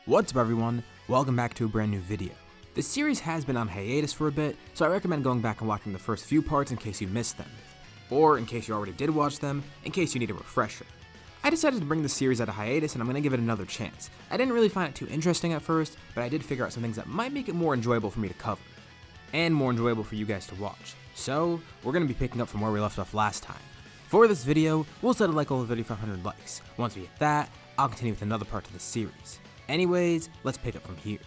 What's up everyone, welcome back to a brand new video. This series has been on hiatus for a bit, so I recommend going back and watching the first few parts in case you missed them. Or in case you already did watch them, in case you need a refresher. I decided to bring this series out of hiatus and I'm going to give it another chance. I didn't really find it too interesting at first, but I did figure out some things that might make it more enjoyable for me to cover. And more enjoyable for you guys to watch. So, we're going to be picking up from where we left off last time. For this video, we'll set a like goal of 3,500 likes. Once we hit that, I'll continue with another part to this series. Anyways, let's pick up from here.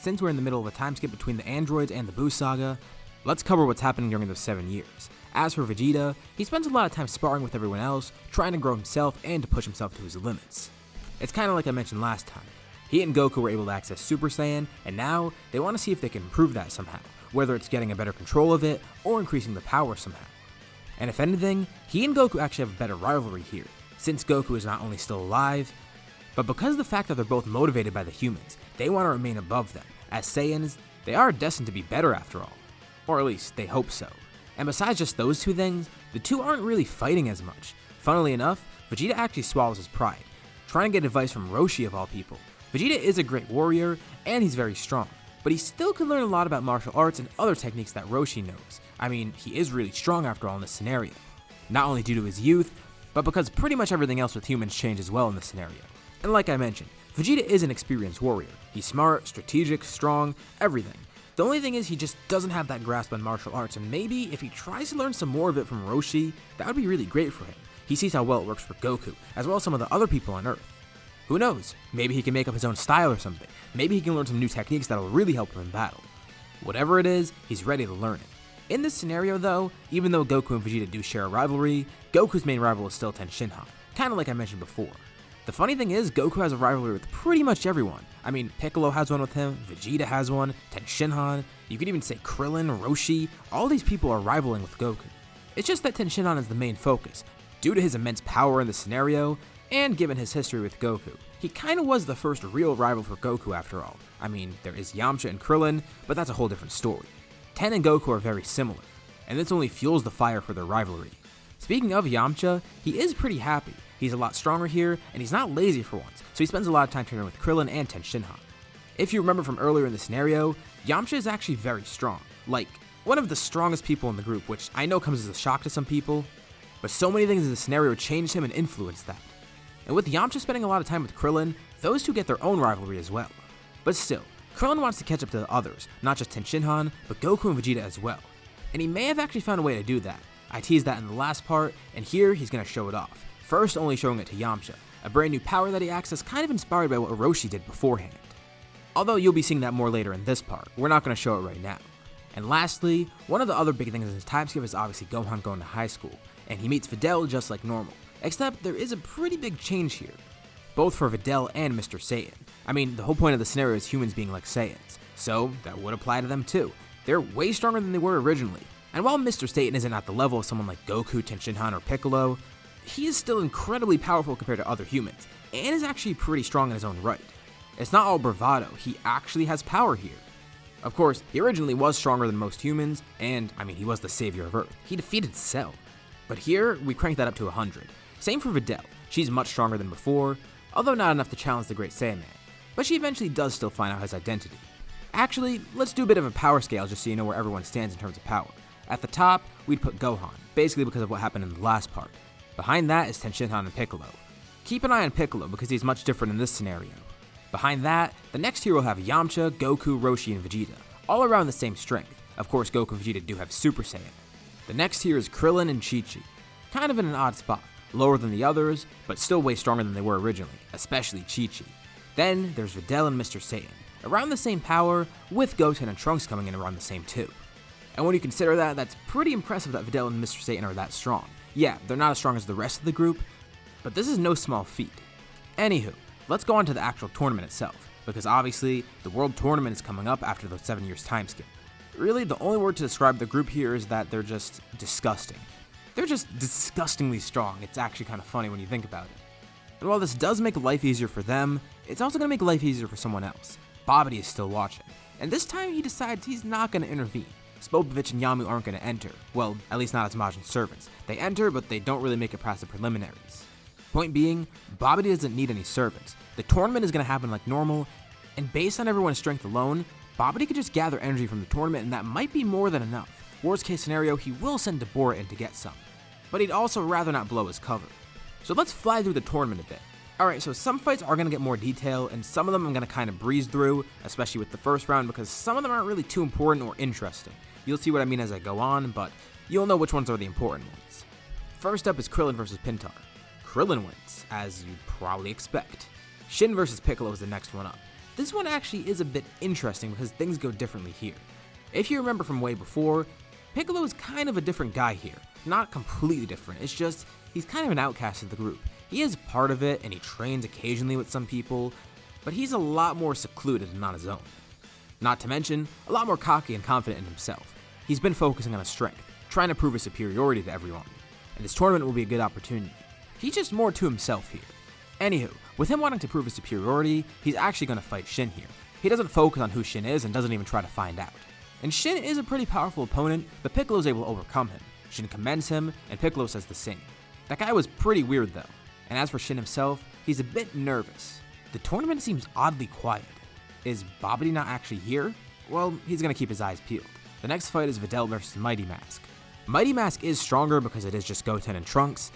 Since we're in the middle of a time skip between the androids and the Buu saga, let's cover what's happening during those 7 years. As for Vegeta, he spends a lot of time sparring with everyone else, trying to grow himself and to push himself to his limits. It's kinda like I mentioned last time. He and Goku were able to access Super Saiyan, and now they want to see if they can improve that somehow, whether it's getting a better control of it or increasing the power somehow. And if anything, he and Goku actually have a better rivalry here, since Goku is not only still alive, but because of the fact that they're both motivated by the humans, they want to remain above them. As Saiyans, they are destined to be better after all. Or at least, they hope so. And besides just those two things, the two aren't really fighting as much. Funnily enough, Vegeta actually swallows his pride, trying to get advice from Roshi of all people. Vegeta is a great warrior, and he's very strong, but he still could learn a lot about martial arts and other techniques that Roshi knows. I mean, he is really strong after all in this scenario. Not only due to his youth, but because pretty much everything else with humans changed as well in this scenario. And like I mentioned, Vegeta is an experienced warrior. He's smart, strategic, strong, everything. The only thing is he just doesn't have that grasp on martial arts, and maybe if he tries to learn some more of it from Roshi, that would be really great for him. He sees how well it works for Goku, as well as some of the other people on Earth. Who knows, maybe he can make up his own style or something. Maybe he can learn some new techniques that'll really help him in battle. Whatever it is, he's ready to learn it. In this scenario though, even though Goku and Vegeta do share a rivalry, Goku's main rival is still Tan Shinhan, kinda like I mentioned before. The funny thing is, Goku has a rivalry with pretty much everyone. I mean, Piccolo has one with him, Vegeta has one, Tan Shinhan, you could even say Krillin, Roshi, all these people are rivaling with Goku. It's just that Tan Shinhan is the main focus, due to his immense power in the scenario, and given his history with Goku. He kinda was the first real rival for Goku after all. I mean, there is Yamcha and Krillin, but that's a whole different story. Tan and Goku are very similar, and this only fuels the fire for their rivalry. Speaking of Yamcha, he is pretty happy. He's a lot stronger here, and he's not lazy for once, so he spends a lot of time training with Krillin and Tan Shinhan. If you remember from earlier in the scenario, Yamcha is actually very strong, like one of the strongest people in the group, which I know comes as a shock to some people, but so many things in the scenario changed him and influenced that. And with Yamcha spending a lot of time with Krillin, those two get their own rivalry as well. But still, Krillin wants to catch up to the others, not just Tan Shinhan, but Goku and Vegeta as well. And he may have actually found a way to do that. I teased that in the last part, and here he's going to show it off. First only showing it to Yamcha, a brand new power that he accessed kind of inspired by what Roshi did beforehand. Although you'll be seeing that more later in this part, we're not going to show it right now. And lastly, one of the other big things in his time skip is obviously Gohan going to high school, and he meets Videl just like normal, except there is a pretty big change here, both for Videl and Mr. Satan. I mean, the whole point of the scenario is humans being like Saiyans, so that would apply to them too. They're way stronger than they were originally, and while Mr. Satan isn't at the level of someone like Goku, Tan Shinhan, or Piccolo, he is still incredibly powerful compared to other humans, and is actually pretty strong in his own right. It's not all bravado, he actually has power here. Of course, he originally was stronger than most humans, and I mean, he was the savior of Earth. He defeated Cell. But here, we cranked that up to 100. Same for Videl, she's much stronger than before, although not enough to challenge the Great Saiyan Man, but she eventually does still find out his identity. Actually, let's do a bit of a power scale just so you know where everyone stands in terms of power. At the top, we'd put Gohan, basically because of what happened in the last part. Behind that is Tan Shinhan and Piccolo. Keep an eye on Piccolo because he's much different in this scenario. Behind that, the next tier will have Yamcha, Goku, Roshi, and Vegeta, all around the same strength. Of course, Goku and Vegeta do have Super Saiyan. The next tier is Krillin and Chichi, kind of in an odd spot, lower than the others, but still way stronger than they were originally, especially Chichi. Then there's Videl and Mr. Satan, around the same power, with Goten and Trunks coming in around the same too. And when you consider that, that's pretty impressive that Videl and Mr. Satan are that strong. Yeah, they're not as strong as the rest of the group, but this is no small feat. Anywho, let's go on to the actual tournament itself, because obviously, the World Tournament is coming up after the 7 years time skip. Really, the only word to describe the group here is that they're just disgusting. They're just disgustingly strong. It's actually kind of funny when you think about it. And while this does make life easier for them, it's also going to make life easier for someone else. Babidi is still watching, and this time he decides he's not going to intervene. Spopovich and Yamu aren't going to enter. Well, at least not as Majin servants. They enter, but they don't really make it past the preliminaries. Point being, Babidi doesn't need any servants. The tournament is going to happen like normal, And based on everyone's strength alone, Babidi could just gather energy from the tournament, and that might be more than enough. Worst case scenario, he will send Deborah in to get some, but he'd also rather not blow his cover. So let's fly through the tournament a bit. Alright, so some fights are going to get more detail, and some of them I'm going to kind of breeze through, especially with the first round, because some of them aren't really too important or interesting. You'll see what I mean as I go on, but you'll know which ones are the important ones. First up is Krillin versus Pintar. Krillin wins, as you'd probably expect. Shin versus Piccolo is the next one up. This one actually is a bit interesting because things go differently here. If you remember from way before, Piccolo is kind of a different guy here. Not completely different, it's just he's kind of an outcast of the group. He is part of it and he trains occasionally with some people, but he's a lot more secluded and on his own. Not to mention, a lot more cocky and confident in himself. He's been focusing on his strength, trying to prove his superiority to everyone, and this tournament will be a good opportunity. He's just more to himself here. Anywho, with him wanting to prove his superiority, he's actually going to fight Shin here. He doesn't focus on who Shin is and doesn't even try to find out. And Shin is a pretty powerful opponent, but Piccolo is able to overcome him. Shin commends him, and Piccolo says the same. That guy was pretty weird though. And as for Shin himself, he's a bit nervous. The tournament seems oddly quiet. Is Babidi not actually here? Well, he's going to keep his eyes peeled. The next fight is Videl versus Mighty Mask. Mighty Mask is stronger because it is just Goten and Trunks,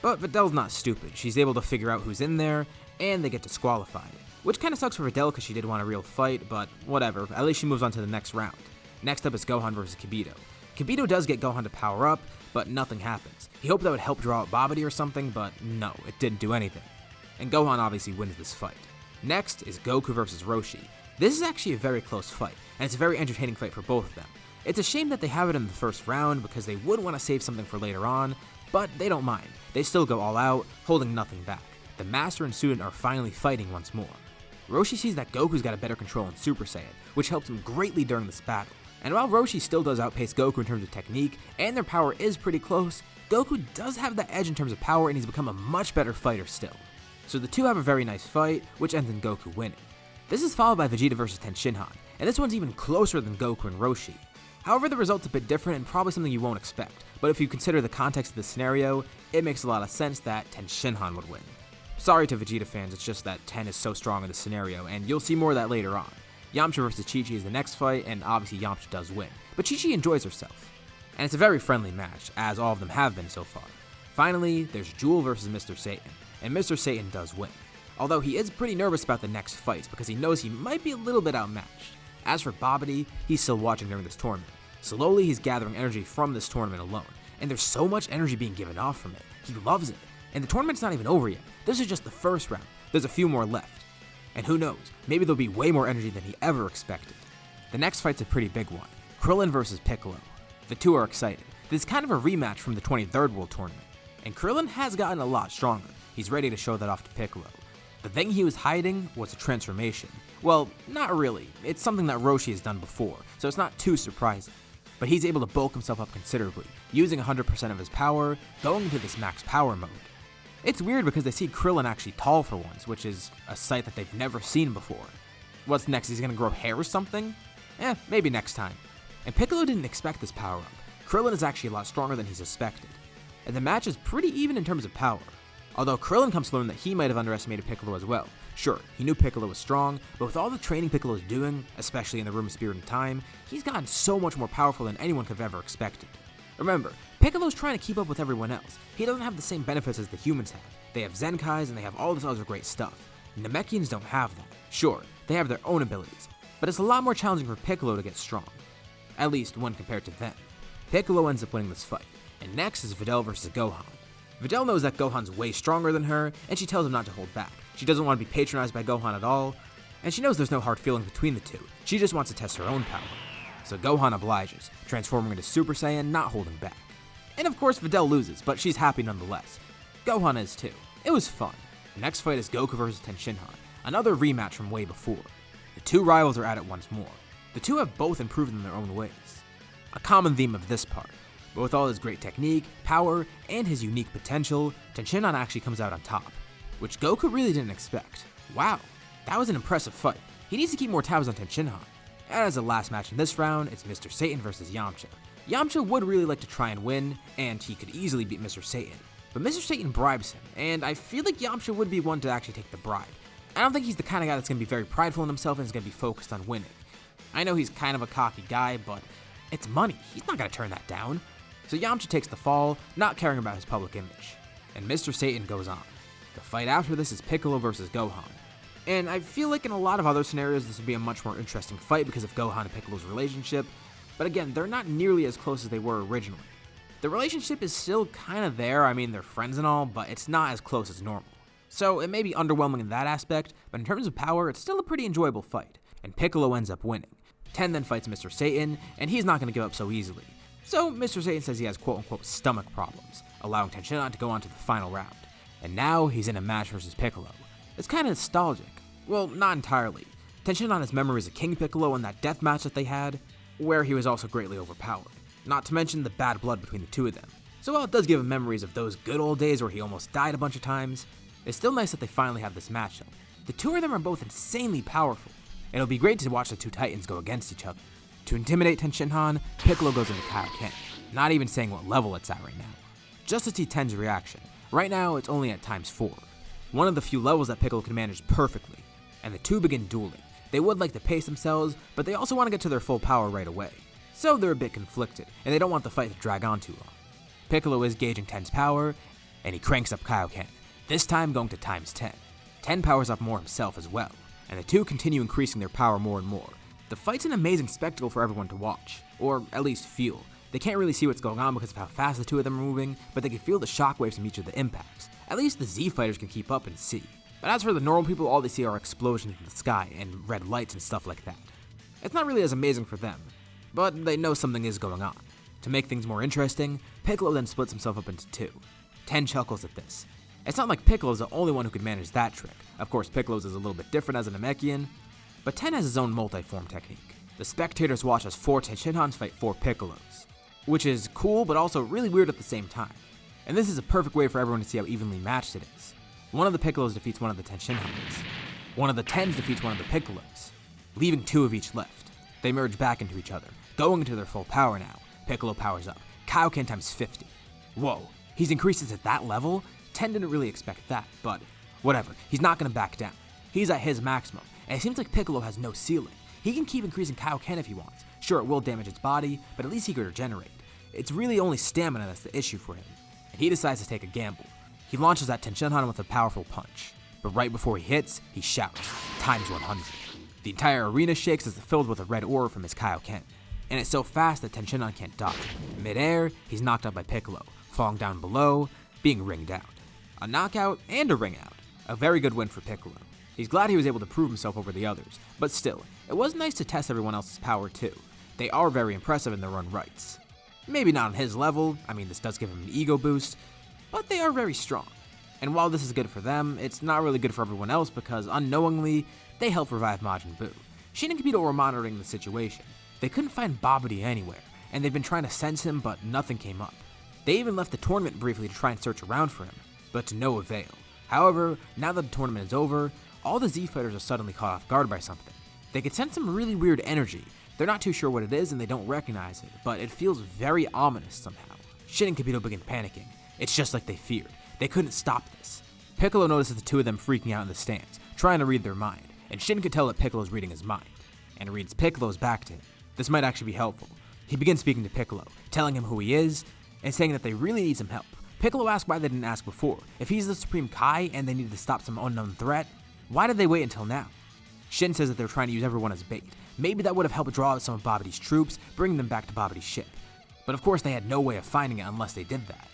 but Videl's not stupid. She's able to figure out who's in there, and they get disqualified. Which kind of sucks for Videl because she did want a real fight, but whatever, at least she moves on to the next round. Next up is Gohan versus Kibito. Kibito does get Gohan to power up, but nothing happens. He hoped that would help draw out Babidi or something, but no, it didn't do anything. And Gohan obviously wins this fight. Next is Goku versus Roshi. This is actually a very close fight, and it's a very entertaining fight for both of them. It's a shame that they have it in the first round because they would want to save something for later on, but they don't mind. They still go all out, holding nothing back. The master and student are finally fighting once more. Roshi sees that Goku's got a better control in Super Saiyan, which helps him greatly during this battle. And while Roshi still does outpace Goku in terms of technique, and their power is pretty close, Goku does have the edge in terms of power and he's become a much better fighter still. So the two have a very nice fight, which ends in Goku winning. This is followed by Vegeta versus Tan Shinhan, and this one's even closer than Goku and Roshi. However, the result's a bit different and probably something you won't expect, but if you consider the context of the scenario, it makes a lot of sense that Tan Shinhan would win. Sorry to Vegeta fans, it's just that Tan is so strong in this scenario, and you'll see more of that later on. Yamcha versus Chichi is the next fight, and obviously Yamcha does win, but Chichi enjoys herself. And it's a very friendly match, as all of them have been so far. Finally, there's Jewel versus Mr. Satan, and Mr. Satan does win. Although he is pretty nervous about the next fights because he knows he might be a little bit outmatched. As for Babidi, he's still watching during this tournament. Slowly he's gathering energy from this tournament alone, and there's so much energy being given off from it. He loves it. And the tournament's not even over yet. This is just the first round. There's a few more left. And who knows, maybe there'll be way more energy than he ever expected. The next fight's a pretty big one. Krillin versus Piccolo. The two are excited. This is kind of a rematch from the 23rd World Tournament. And Krillin has gotten a lot stronger. He's ready to show that off to Piccolo. The thing he was hiding was a transformation. Well, not really. It's something that Roshi has done before, so it's not too surprising. But he's able to bulk himself up considerably, using 100% of his power, going into this max power mode. It's weird because they see Krillin actually tall for once, which is a sight that they've never seen before. What's next? He's gonna grow hair or something? Maybe next time. And Piccolo didn't expect this power up. Krillin is actually a lot stronger than he suspected. And the match is pretty even in terms of power. Although Krillin comes to learn that he might have underestimated Piccolo as well. Sure, he knew Piccolo was strong, but with all the training Piccolo is doing, especially in the Room of Spirit and Time, he's gotten so much more powerful than anyone could have ever expected. Remember, Piccolo's trying to keep up with everyone else. He doesn't have the same benefits as the humans have. They have zenkais and they have all this other great stuff. Namekians don't have that. Sure, they have their own abilities, but it's a lot more challenging for Piccolo to get strong. At least when compared to them. Piccolo ends up winning this fight, and next is Videl versus Gohan. Videl knows that Gohan's way stronger than her, and she tells him not to hold back. She doesn't want to be patronized by Gohan at all, and she knows there's no hard feelings between the two. She just wants to test her own power. So Gohan obliges, transforming into Super Saiyan, not holding back. And of course Videl loses, but she's happy nonetheless. Gohan is too. It was fun. The next fight is Goku versus Tan Shinhan, another rematch from way before. The two rivals are at it once more. The two have both improved in their own ways. A common theme of this part. But with all his great technique, power, and his unique potential, Tan Shinhan actually comes out on top, which Goku really didn't expect. Wow, that was an impressive fight. He needs to keep more tabs on Tan Shinhan. And as the last match in this round, it's Mr. Satan versus Yamcha. Yamcha would really like to try and win, and he could easily beat Mr. Satan. But Mr. Satan bribes him, and I feel like Yamcha would be one to actually take the bribe. I don't think he's the kind of guy that's going to be very prideful in himself and is going to be focused on winning. I know he's kind of a cocky guy, but it's money. He's not going to turn that down. So Yamcha takes the fall, not caring about his public image. And Mr. Satan goes on. The fight after this is Piccolo versus Gohan. And I feel like in a lot of other scenarios this would be a much more interesting fight because of Gohan and Piccolo's relationship. But again, they're not nearly as close as they were originally. The relationship is still kind of there, I mean they're friends and all, but it's not as close as normal. So it may be underwhelming in that aspect, but in terms of power, it's still a pretty enjoyable fight. And Piccolo ends up winning. Ten then fights Mr. Satan, and he's not going to give up so easily. So Mr. Satan says he has quote-unquote stomach problems, allowing Tan Shinhan to go on to the final round. And now he's in a match versus Piccolo. It's kind of nostalgic. Well, not entirely. Tan Shinhan has memories of King Piccolo and that death match that they had, where he was also greatly overpowered. Not to mention the bad blood between the two of them. So while it does give him memories of those good old days where he almost died a bunch of times, it's still nice that they finally have this matchup. The two of them are both insanely powerful, and it'll be great to watch the two titans go against each other. To intimidate Tan Shinhan, Piccolo goes into Kaioken, not even saying what level it's at right now. Just to see Ten's reaction, right now it's only at ×4. One of the few levels that Piccolo can manage perfectly, and the two begin dueling. They would like to pace themselves, but they also want to get to their full power right away. So they're a bit conflicted, and they don't want the fight to drag on too long. Piccolo is gauging Ten's power, and he cranks up Kaioken, this time going to ×10. Ten powers up more himself as well, and the two continue increasing their power more and more. The fight's an amazing spectacle for everyone to watch, or at least feel. They can't really see what's going on because of how fast the two of them are moving, but they can feel the shockwaves from each of the impacts. At least the Z fighters can keep up and see. But as for the normal people, all they see are explosions in the sky and red lights and stuff like that. It's not really as amazing for them, but they know something is going on. To make things more interesting, Piccolo then splits himself up into two. Ten chuckles at this. It's not like Piccolo's the only one who could manage that trick. Of course, Piccolo's is a little bit different as a Namekian, but Ten has his own multi-form technique. The spectators watch as 4 Tan Shinhans fight 4 Piccolos, which is cool but also really weird at the same time. And this is a perfect way for everyone to see how evenly matched it is. One of the Piccolos defeats one of the Tan Shinhans. One of the Tens defeats one of the Piccolos, leaving 2 of each left. They merge back into each other, going into their full power now. Piccolo powers up, Kaioken ×50. Whoa, he's increased it at that level? Ten didn't really expect that, but whatever, he's not going to back down. He's at his maximum, and it seems like Piccolo has no ceiling. He can keep increasing Kaioken if he wants. Sure, it will damage its body, but at least he could regenerate. It's really only stamina that's the issue for him, and he decides to take a gamble. He launches at Tan Shinhan with a powerful punch, but right before he hits, he shouts, ×100. The entire arena shakes as it's filled with a red aura from his Kaioken, and it's so fast that Tan Shinhan can't dodge. Mid-air, he's knocked out by Piccolo, falling down below, being ringed out. A knockout and a ring out. A very good win for Piccolo. He's glad he was able to prove himself over the others, but still, it was nice to test everyone else's power too. They are very impressive in their own rights. Maybe not on his level, I mean this does give him an ego boost, but they are very strong. And while this is good for them, it's not really good for everyone else because unknowingly, they helped revive Majin Buu. Shin and Kibito were monitoring the situation. They couldn't find Babidi anywhere, and they've been trying to sense him, but nothing came up. They even left the tournament briefly to try and search around for him, but to no avail. However, now that the tournament is over, all the Z fighters are suddenly caught off guard by something. They can sense some really weird energy. They're not too sure what it is and they don't recognize it, but it feels very ominous somehow. Shin and Kibito begin panicking. It's just like they feared. They couldn't stop this. Piccolo notices the two of them freaking out in the stands, trying to read their mind, and Shin can tell that Piccolo's reading his mind, and reads Piccolo's back to him. This might actually be helpful. He begins speaking to Piccolo, telling him who he is, and saying that they really need some help. Piccolo asks why they didn't ask before. If he's the Supreme Kai and they needed to stop some unknown threat, why did they wait until now? Shin says that they're trying to use everyone as bait. Maybe that would have helped draw out some of Babidi's troops, bringing them back to Babidi's ship. But of course they had no way of finding it unless they did that.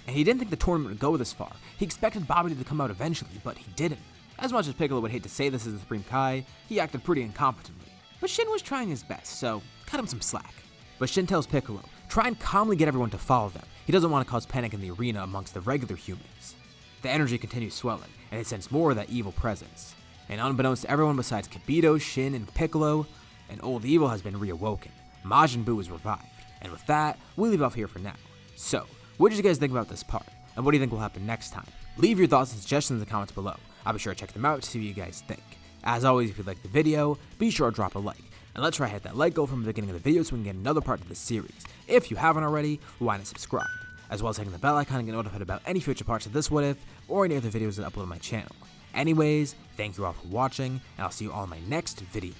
And he didn't think the tournament would go this far. He expected Babidi to come out eventually, but he didn't. As much as Piccolo would hate to say this as the Supreme Kai, he acted pretty incompetently. But Shin was trying his best, so cut him some slack. But Shin tells Piccolo, try and calmly get everyone to follow them. He doesn't want to cause panic in the arena amongst the regular humans. The energy continues swelling, and it sends more of that evil presence. And unbeknownst to everyone besides Kibito, Shin, and Piccolo, an old evil has been reawoken. Majin Buu is revived. And with that, we'll leave off here for now. So, what did you guys think about this part? And what do you think will happen next time? Leave your thoughts and suggestions in the comments below. I'll be sure to check them out to see what you guys think. As always, if you liked the video, be sure to drop a like. And let's try to hit that like goal from the beginning of the video so we can get another part of this series. If you haven't already, why not subscribe? As well as hitting the bell icon and get notified about any future parts of this What If, or any other videos that I upload on my channel. Anyways, thank you all for watching, and I'll see you all in my next video.